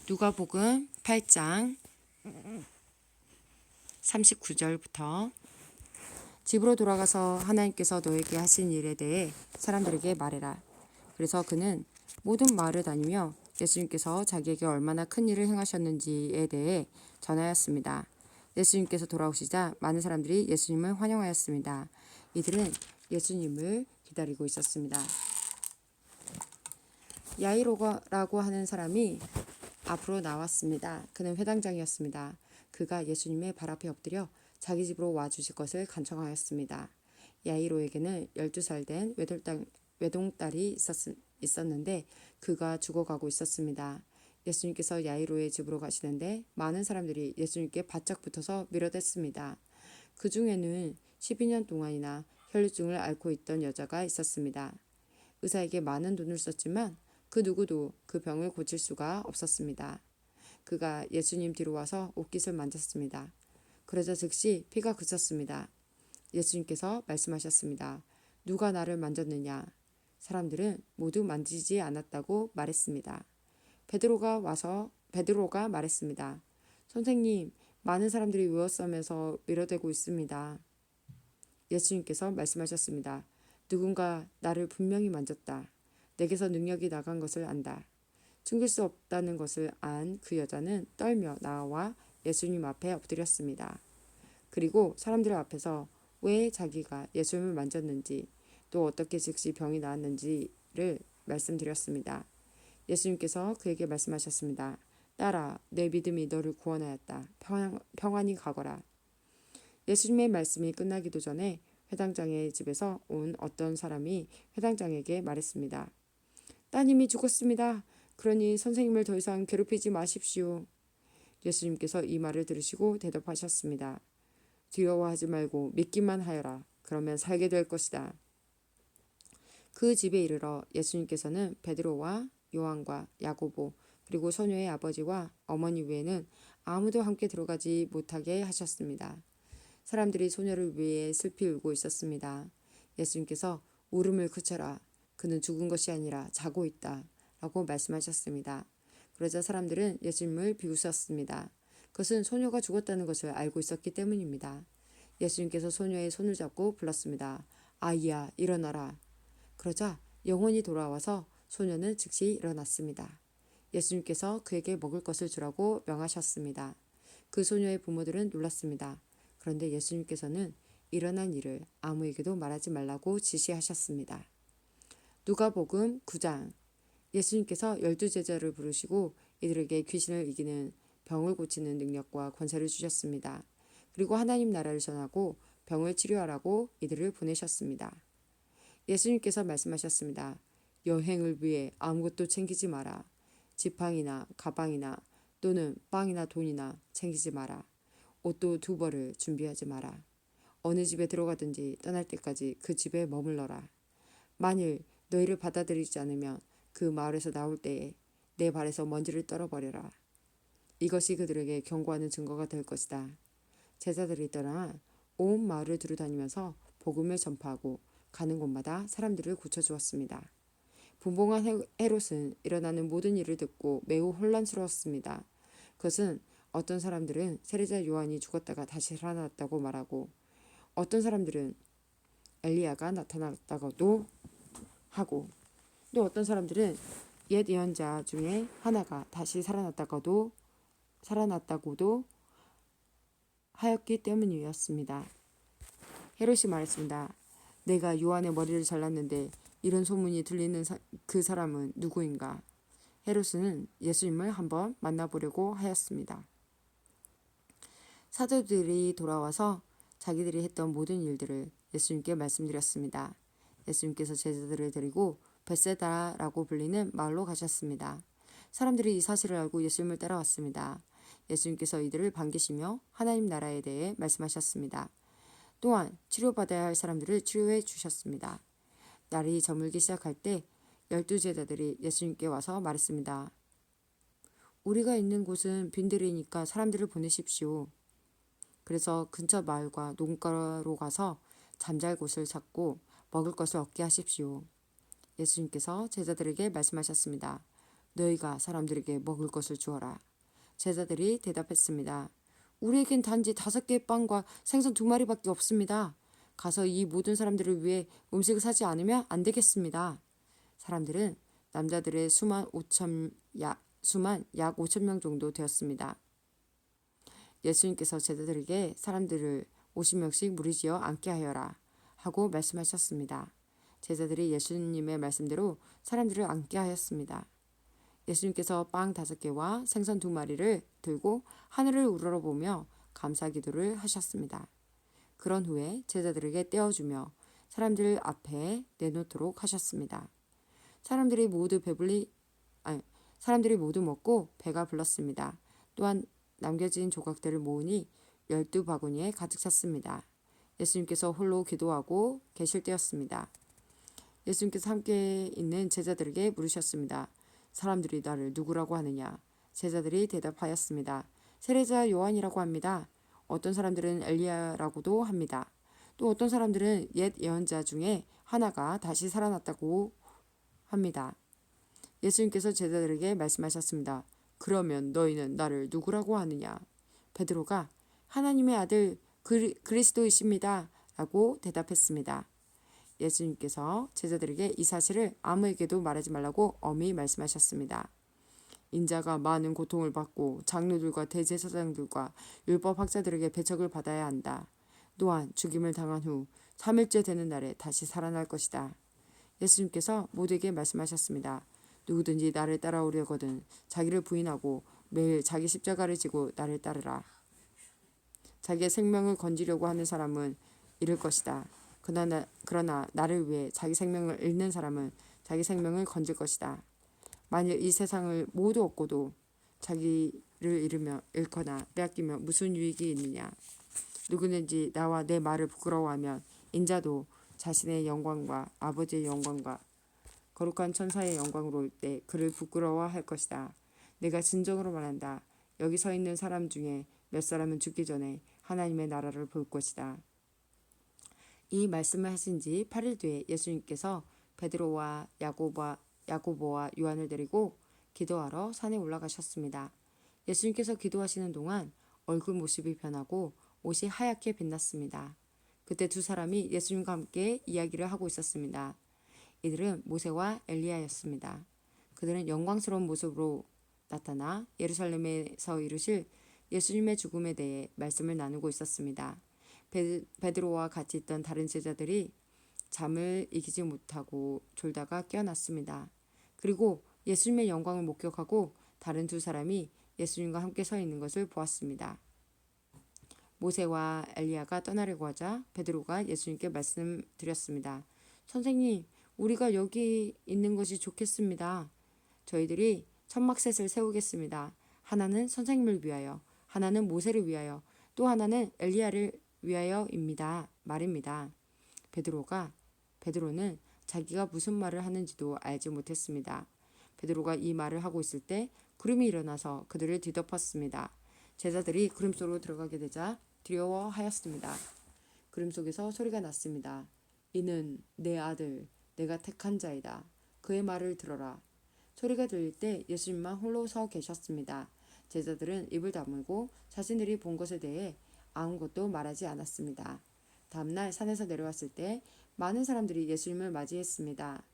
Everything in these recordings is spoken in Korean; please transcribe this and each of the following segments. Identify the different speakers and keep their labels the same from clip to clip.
Speaker 1: 누가복음 8장 39절부터 집으로 돌아가서 하나님께서 너에게 하신 일에 대해 사람들에게 말해라. 그래서 그는 모든 마을을 다니며 예수님께서 자기에게 얼마나 큰 일을 행하셨는지에 대해 전하였습니다. 예수님께서 돌아오시자 많은 사람들이 예수님을 환영하였습니다. 이들은 예수님을 기다리고 있었습니다. 야이로라고 하는 사람이 앞으로 나왔습니다. 그는 회당장이었습니다. 그가 예수님의 발 앞에 엎드려 자기 집으로 와주실 것을 간청하였습니다. 야이로에게는 12살 된 외동딸이 있었는데 그가 죽어가고 있었습니다. 예수님께서 야이로의 집으로 가시는데 많은 사람들이 예수님께 바짝 붙어서 밀어댔습니다. 그 중에는 12년 동안이나 혈루증을 앓고 있던 여자가 있었습니다. 의사에게 많은 돈을 썼지만 그 누구도 그 병을 고칠 수가 없었습니다. 그가 예수님 뒤로 와서 옷깃을 만졌습니다. 그러자 즉시 피가 그쳤습니다. 예수님께서 말씀하셨습니다. 누가 나를 만졌느냐? 사람들은 모두 만지지 않았다고 말했습니다. 베드로가 말했습니다. 선생님, 많은 사람들이 에워싸면서 밀어대고 있습니다. 예수님께서 말씀하셨습니다. 누군가 나를 분명히 만졌다. 내게서 능력이 나간 것을 안다. 숨길 수 없다는 것을 안 그 여자는 떨며 나와 예수님 앞에 엎드렸습니다. 그리고 사람들 앞에서 왜 자기가 예수님을 만졌는지 또 어떻게 즉시 병이 나았는지를 말씀드렸습니다. 예수님께서 그에게 말씀하셨습니다. 딸아, 내 믿음이 너를 구원하였다. 평안히 가거라. 예수님의 말씀이 끝나기도 전에 회당장의 집에서 온 어떤 사람이 회당장에게 말했습니다. 따님이 죽었습니다. 그러니 선생님을 더 이상 괴롭히지 마십시오. 예수님께서 이 말을 들으시고 대답하셨습니다. 두려워하지 말고 믿기만 하여라. 그러면 살게 될 것이다. 그 집에 이르러 예수님께서는 베드로와 요한과 야고보 그리고 소녀의 아버지와 어머니 외에는 아무도 함께 들어가지 못하게 하셨습니다. 사람들이 소녀를 위해 슬피 울고 있었습니다. 예수님께서 울음을 그쳐라. 그는 죽은 것이 아니라 자고 있다. 라고 말씀하셨습니다. 그러자 사람들은 예수님을 비웃었습니다. 그것은 소녀가 죽었다는 것을 알고 있었기 때문입니다. 예수님께서 소녀의 손을 잡고 불렀습니다. 아이야, 일어나라. 그러자 영혼이 돌아와서 소녀는 즉시 일어났습니다. 예수님께서 그에게 먹을 것을 주라고 명하셨습니다. 그 소녀의 부모들은 놀랐습니다. 그런데 예수님께서는 일어난 일을 아무에게도 말하지 말라고 지시하셨습니다. 누가복음 9장 예수님께서 12제자를 부르시고 이들에게 귀신을 이기는 병을 고치는 능력과 권세를 주셨습니다. 그리고 하나님 나라를 전하고 병을 치료하라고 이들을 보내셨습니다. 예수님께서 말씀하셨습니다. 여행을 위해 아무것도 챙기지 마라. 지팡이나 가방이나 또는 빵이나 돈이나 챙기지 마라. 옷도 2벌을 준비하지 마라. 어느 집에 들어가든지 떠날 때까지 그 집에 머물러라. 만일 너희를 받아들이지 않으면 그 마을에서 나올 때에 내 발에서 먼지를 떨어버려라. 이것이 그들에게 경고하는 증거가 될 것이다. 제자들이 떠나 온 마을을 두루다니면서 복음을 전파하고 가는 곳마다 사람들을 고쳐주었습니다. 분봉한 헤롯은 일어나는 모든 일을 듣고 매우 혼란스러웠습니다. 그것은 어떤 사람들은 세례자 요한이 죽었다가 다시 살아났다고 말하고 어떤 사람들은 엘리야가 나타났다고도 하고 또 어떤 사람들은 옛 예언자 중에 하나가 다시 살아났다고도 하였기 때문이었습니다. 헤롯이 말했습니다. 내가 요한의 머리를 잘랐는데 이런 소문이 들리는 그 사람은 누구인가? 헤롯은 예수님을 한번 만나보려고 하였습니다. 사도들이 돌아와서 자기들이 했던 모든 일들을 예수님께 말씀드렸습니다. 예수님께서 제자들을 데리고 벳세다라고 불리는 마을로 가셨습니다. 사람들이 이 사실을 알고 예수님을 따라왔습니다. 예수님께서 이들을 반기시며 하나님 나라에 대해 말씀하셨습니다. 또한 치료받아야 할 사람들을 치료해 주셨습니다. 날이 저물기 시작할 때 12제자들이 예수님께 와서 말했습니다. 우리가 있는 곳은 빈들이니까 사람들을 보내십시오. 그래서 근처 마을과 농가로 가서 잠잘 곳을 찾고 먹을 것을 얻게 하십시오. 예수님께서 제자들에게 말씀하셨습니다. 너희가 사람들에게 먹을 것을 주어라. 제자들이 대답했습니다. 우리에겐 단지 5개의 빵과 생선 2마리밖에 없습니다. 가서 이 모든 사람들을 위해 음식을 사지 않으면 안 되겠습니다. 사람들은 남자들의 수만 약 5천 명 정도 되었습니다. 예수님께서 제자들에게 사람들을 50명씩 무리지어 앉게 하여라 하고 말씀하셨습니다. 제자들이 예수님의 말씀대로 사람들을 앉게 하였습니다. 예수님께서 빵 5개와 생선 2마리를 들고 하늘을 우러러보며 감사 기도를 하셨습니다. 그런 후에 제자들에게 떼어주며 사람들 앞에 내놓도록 하셨습니다. 사람들이 모두 사람들이 모두 먹고 배가 불렀습니다. 또한 남겨진 조각들을 모으니 12바구니에 가득 찼습니다. 예수님께서 홀로 기도하고 계실 때였습니다. 예수님께서 함께 있는 제자들에게 물으셨습니다. 사람들이 나를 누구라고 하느냐? 제자들이 대답하였습니다. 세례자 요한이라고 합니다. 어떤 사람들은 엘리야라고도 합니다. 또 어떤 사람들은 옛 예언자 중에 하나가 다시 살아났다고 합니다. 예수님께서 제자들에게 말씀하셨습니다. 그러면 너희는 나를 누구라고 하느냐? 베드로가 하나님의 아들 그리스도이십니다. 라고 대답했습니다. 예수님께서 제자들에게 이 사실을 아무에게도 말하지 말라고 엄히 말씀하셨습니다. 인자가 많은 고통을 받고 장로들과 대제사장들과 율법학자들에게 배척을 받아야 한다. 또한 죽임을 당한 후 3일째 되는 날에 다시 살아날 것이다. 예수님께서 모두에게 말씀하셨습니다. 누구든지 나를 따라오려거든 자기를 부인하고 매일 자기 십자가를 지고 나를 따르라. 자기의 생명을 건지려고 하는 사람은 잃을 것이다. 그러나 나를 위해 자기 생명을 잃는 사람은 자기 생명을 건질 것이다. 만일 이 세상을 모두 얻고도 자기를 잃거나 빼앗기면 무슨 유익이 있느냐. 누구든지 나와 내 말을 부끄러워하면 인자도 자신의 영광과 아버지의 영광과 거룩한 천사의 영광으로 올 때 그를 부끄러워할 것이다. 내가 진정으로 말한다. 여기 서 있는 사람 중에 몇 사람은 죽기 전에 하나님의 나라를 볼 것이다. 이 말씀을 하신 지 8일 뒤에 예수님께서 베드로와 야고보와 요한을 데리고 기도하러 산에 올라가셨습니다. 예수님께서 기도하시는 동안 얼굴 모습이 변하고 옷이 하얗게 빛났습니다. 그때 2사람이 예수님과 함께 이야기를 하고 있었습니다. 이들은 모세와 엘리야였습니다. 그들은 영광스러운 모습으로 나타나 예루살렘에서 이루실 예수님의 죽음에 대해 말씀을 나누고 있었습니다. 베드로와 같이 있던 다른 제자들이 잠을 이기지 못하고 졸다가 깨어났습니다. 그리고 예수님의 영광을 목격하고 다른 2사람이 예수님과 함께 서 있는 것을 보았습니다. 모세와 엘리야가 떠나려고 하자 베드로가 예수님께 말씀드렸습니다. 선생님, 우리가 여기 있는 것이 좋겠습니다. 저희들이 천막셋을 세우겠습니다. 하나는 선생님을 위하여, 하나는 모세를 위하여, 또 하나는 엘리야를 위하여입니다. 말입니다. 베드로는 자기가 무슨 말을 하는지도 알지 못했습니다. 베드로가 이 말을 하고 있을 때 구름이 일어나서 그들을 뒤덮었습니다. 제자들이 구름 속으로 들어가게 되자 두려워하였습니다. 구름 속에서 소리가 났습니다. 이는 내 아들, 내가 택한 자이다. 그의 말을 들어라. 소리가 들릴 때 예수님만 홀로 서 계셨습니다. 제자들은 입을 다물고 자신들이 본 것에 대해 아무것도 말하지 않았습니다. 다음날 산에서 내려왔을 때 많은 사람들이 예수님을 맞이했습니다.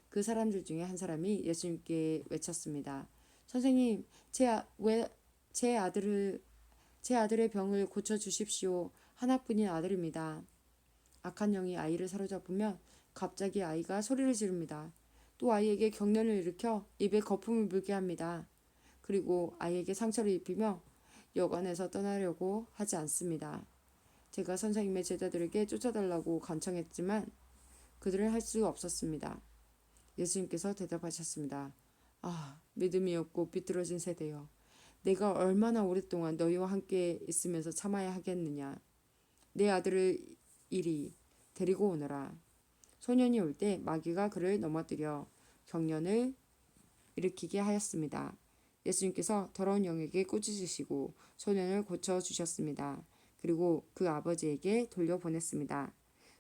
Speaker 1: 그 사람들 중에 한 사람이 예수님께 외쳤습니다. 선생님, 제 아들의 병을 고쳐주십시오. 하나뿐인 아들입니다. 악한 영이 아이를 사로잡으면 갑자기 아이가 소리를 지릅니다. 또 아이에게 경련을 일으켜 입에 거품을 물게 합니다. 그리고 아이에게 상처를 입히며 여관에서 떠나려고 하지 않습니다. 제가 선생님의 제자들에게 쫓아달라고 간청했지만 그들은 할 수 없었습니다. 예수님께서 대답하셨습니다. 아, 믿음이 없고 비뚤어진 세대여. 내가 얼마나 오랫동안 너희와 함께 있으면서 참아야 하겠느냐. 내 아들을 이리 데리고 오너라. 소년이 올 때 마귀가 그를 넘어뜨려 경련을 일으키게 하였습니다. 예수님께서 더러운 영에게 꾸짖으시고 소년을 고쳐주셨습니다. 그리고 그 아버지에게 돌려보냈습니다.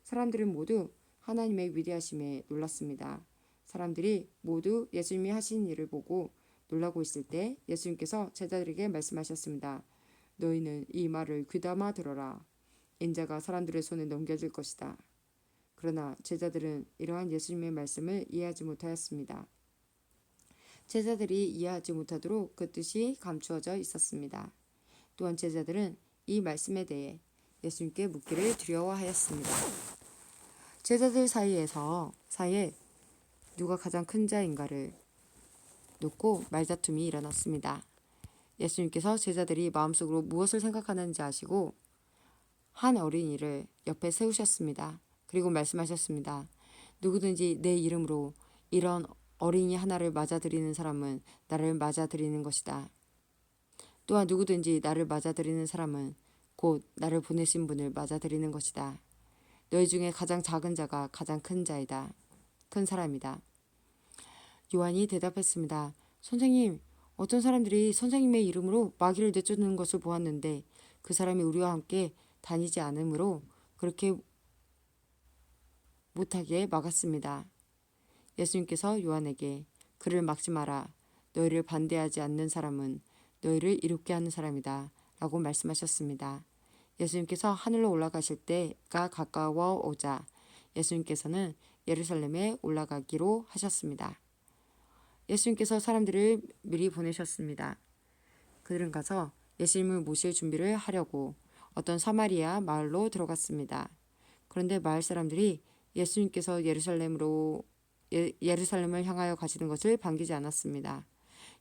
Speaker 1: 사람들은 모두 하나님의 위대하심에 놀랐습니다. 사람들이 모두 예수님이 하신 일을 보고 놀라고 있을 때 예수님께서 제자들에게 말씀하셨습니다. 너희는 이 말을 귀담아 들어라. 인자가 사람들의 손에 넘겨질 것이다. 그러나 제자들은 이러한 예수님의 말씀을 이해하지 못하였습니다. 제자들이 이해하지 못하도록 그 뜻이 감추어져 있었습니다. 또한 제자들은 이 말씀에 대해 예수님께 묻기를 두려워하였습니다. 제자들 사이에 누가 가장 큰 자인가를 놓고 말다툼이 일어났습니다. 예수님께서 제자들이 마음속으로 무엇을 생각하는지 아시고 한 어린이를 옆에 세우셨습니다. 그리고 말씀하셨습니다. 누구든지 내 이름으로 이런 어린이 하나를 맞아들이는 사람은 나를 맞아들이는 것이다. 또한 누구든지 나를 맞아들이는 사람은 곧 나를 보내신 분을 맞아들이는 것이다. 너희 중에 가장 작은 자가 가장 큰 자이다. 큰 사람이다. 요한이 대답했습니다. 선생님, 어떤 사람들이 선생님의 이름으로 마귀를 내쫓는 것을 보았는데 그 사람이 우리와 함께 다니지 않으므로 그렇게 못하게 막았습니다. 예수님께서 요한에게 그를 막지 마라. 너희를 반대하지 않는 사람은 너희를 이롭게 하는 사람이다. 라고 말씀하셨습니다. 예수님께서 하늘로 올라가실 때가 가까워 오자 예수님께서는 예루살렘에 올라가기로 하셨습니다. 예수님께서 사람들을 미리 보내셨습니다. 그들은 가서 예수님을 모실 준비를 하려고 어떤 사마리아 마을로 들어갔습니다. 그런데 마을 사람들이 예수님께서 예루살렘을 향하여 가시는 것을 반기지 않았습니다.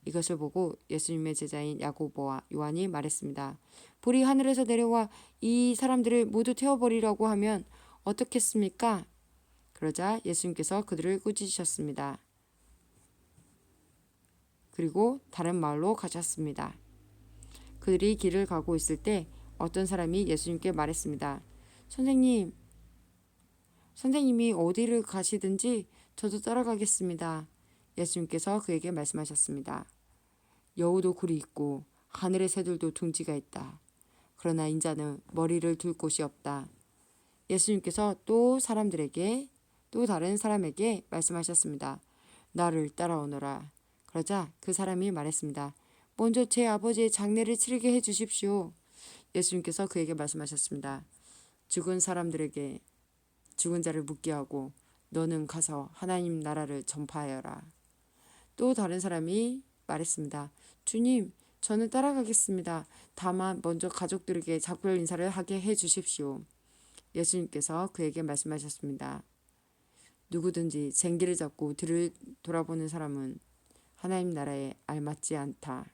Speaker 1: 이것을 보고 예수님의 제자인 야고보와 요한이 말했습니다. 불이 하늘에서 내려와 이 사람들을 모두 태워버리라고 하면 어떻겠습니까? 그러자 예수님께서 그들을 꾸짖으셨습니다. 그리고 다른 마을로 가셨습니다. 그들이 길을 가고 있을 때 어떤 사람이 예수님께 말했습니다. 선생님이 어디를 가시든지 저도 따라가겠습니다. 예수님께서 그에게 말씀하셨습니다. 여우도 굴이 있고 하늘의 새들도 둥지가 있다. 그러나 인자는 머리를 둘 곳이 없다. 예수님께서 또 다른 사람에게 말씀하셨습니다. 나를 따라오너라. 그러자 그 사람이 말했습니다. 먼저 제 아버지의 장례를 치르게 해 주십시오. 예수님께서 그에게 말씀하셨습니다. 죽은 자를 묻게 하고 너는 가서 하나님 나라를 전파하여라. 또 다른 사람이 말했습니다. 주님, 저는 따라가겠습니다. 다만 먼저 가족들에게 작별 인사를 하게 해 주십시오. 예수님께서 그에게 말씀하셨습니다. 누구든지 쟁기를 잡고 뒤를 돌아보는 사람은 하나님 나라에 알맞지 않다.